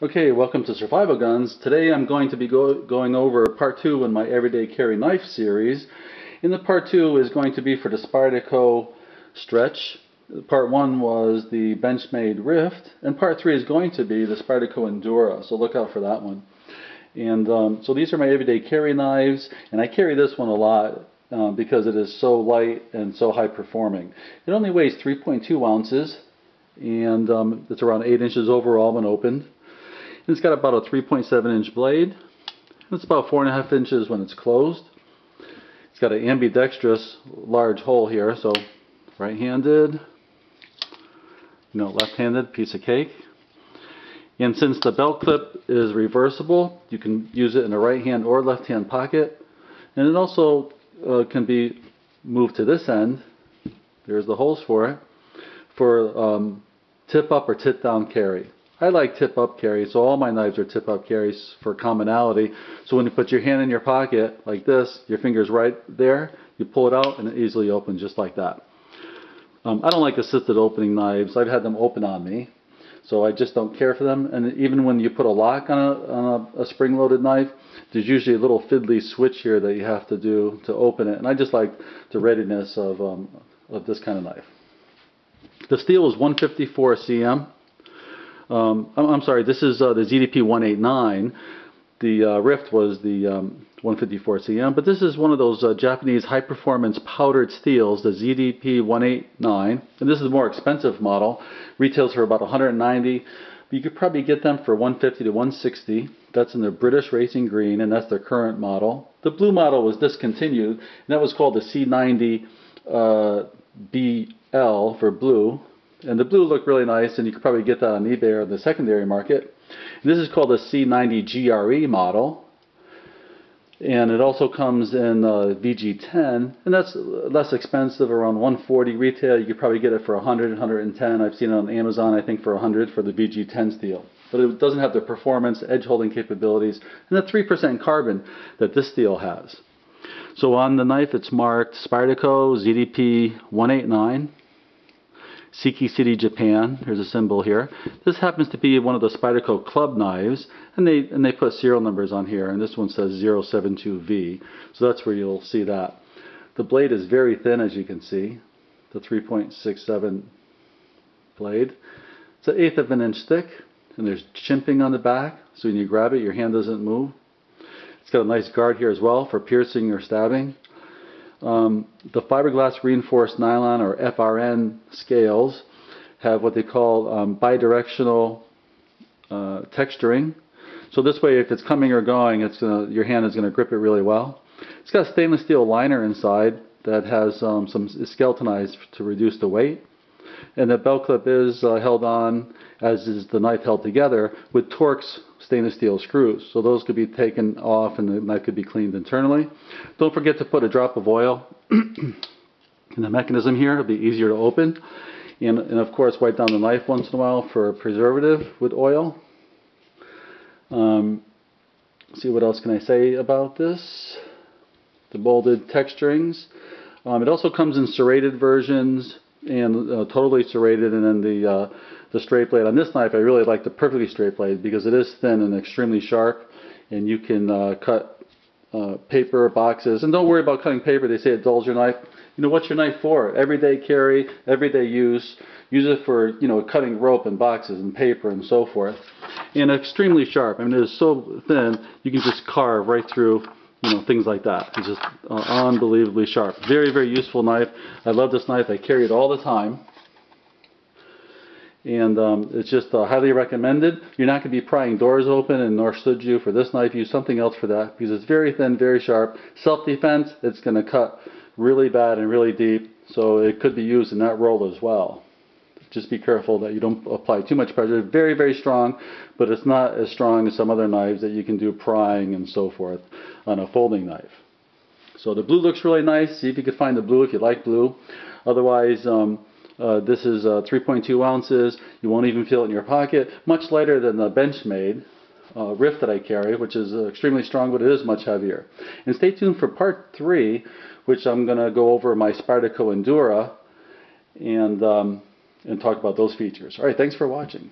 Okay, welcome to Survival Guns. Today I'm going to be going over part 2 in my Everyday Carry Knife series. In the part 2 is going to be for the Spyderco Stretch. Part 1 was the Benchmade Rift, and part 3 is going to be the Spyderco Endura, so look out for that one. And so these are my everyday carry knives, and I carry this one a lot because it is so light and so high performing. It only weighs 3.2 ounces, and it's around 8 inches overall when opened. It's got about a 3.7 inch blade. It's about 4.5 inches when it's closed. It's got an ambidextrous large hole here, so right-handed, left-handed, piece of cake. And since the belt clip is reversible, you can use it in a right-hand or left-hand pocket. And it also can be moved to this end. There's the holes for it, for tip-up or tip-down carry. I like tip-up carry, so all my knives are tip-up carries for commonality. So when you put your hand in your pocket like this, your finger's right there, you pull it out and it easily opens just like that. I don't like assisted opening knives. I've had them open on me, so I just don't care for them. And even when you put a lock on a spring-loaded knife, there's usually a little fiddly switch here that you have to do to open it. And I just like the readiness of this kind of knife. The steel is 154 cm. I'm sorry, this is the ZDP 189. The Rift was the 154 cm, but this is one of those Japanese high-performance powdered steels, the ZDP 189, and this is a more expensive model. Retails for about 190, but you could probably get them for 150 to 160. That's in the British Racing Green, and that's their current model. The blue model was discontinued, and that was called the C90 BL for blue. And the blue looked really nice, and you could probably get that on eBay or the secondary market. And this is called the C90 GRE model. And it also comes in VG10, and that's less expensive, around 140 retail. You could probably get it for 100, 110. I've seen it on Amazon, I think, for 100 for the VG10 steel. But it doesn't have the performance, edge-holding capabilities, and the 3% carbon that this steel has. So on the knife, it's marked Spyderco ZDP 189. Siki City, Japan. Here's a symbol here. This happens to be one of the Spyderco club knives, and they put serial numbers on here, and this one says 072V, so that's where you'll see that. The blade is very thin, as you can see, the 3.67 blade. It's 1/8 of an inch thick, and there's chimping on the back, so when you grab it, your hand doesn't move. It's got a nice guard here as well for piercing or stabbing. The fiberglass reinforced nylon, or FRN scales, have what they call bidirectional texturing. So this way, if it's coming or going, your hand is going to grip it really well. It's got a stainless steel liner inside that has some skeletonized to reduce the weight. And the belt clip is held on, as is the knife held together, with Torx stainless steel screws. So those could be taken off and the knife could be cleaned internally. Don't forget to put a drop of oil in the mechanism here. It'll be easier to open. And of course, wipe down the knife once in a while for a preservative with oil. See, what else can I say about this? The molded texturings. It also comes in serrated versions and totally serrated, and then the straight blade. On this knife, I really like the perfectly straight blade because it is thin and extremely sharp, and you can cut paper, boxes. And don't worry about cutting paper. They say it dulls your knife. What's your knife for? Everyday carry, everyday use. Use it for cutting rope and boxes and paper and so forth. And extremely sharp. I mean, it is so thin you can just carve right through things like that. It's just unbelievably sharp. Very, very useful knife. I love this knife. I carry it all the time. And it's just highly recommended. You're not going to be prying doors open, and nor should you for this knife. Use something else for that because it's very thin, very sharp. Self-defense, it's going to cut really bad and really deep, so it could be used in that role as well. Just be careful that you don't apply too much pressure. It's very, very strong, but it's not as strong as some other knives that you can do prying and so forth on a folding knife. So the blue looks really nice. See if you can find the blue if you like blue. Otherwise, this is 3.2 ounces. You won't even feel it in your pocket. Much lighter than the Benchmade Rift that I carry, which is extremely strong, but it is much heavier. And stay tuned for part 3, which I'm going to go over my Spyderco Endura and talk about those features. All right, thanks for watching.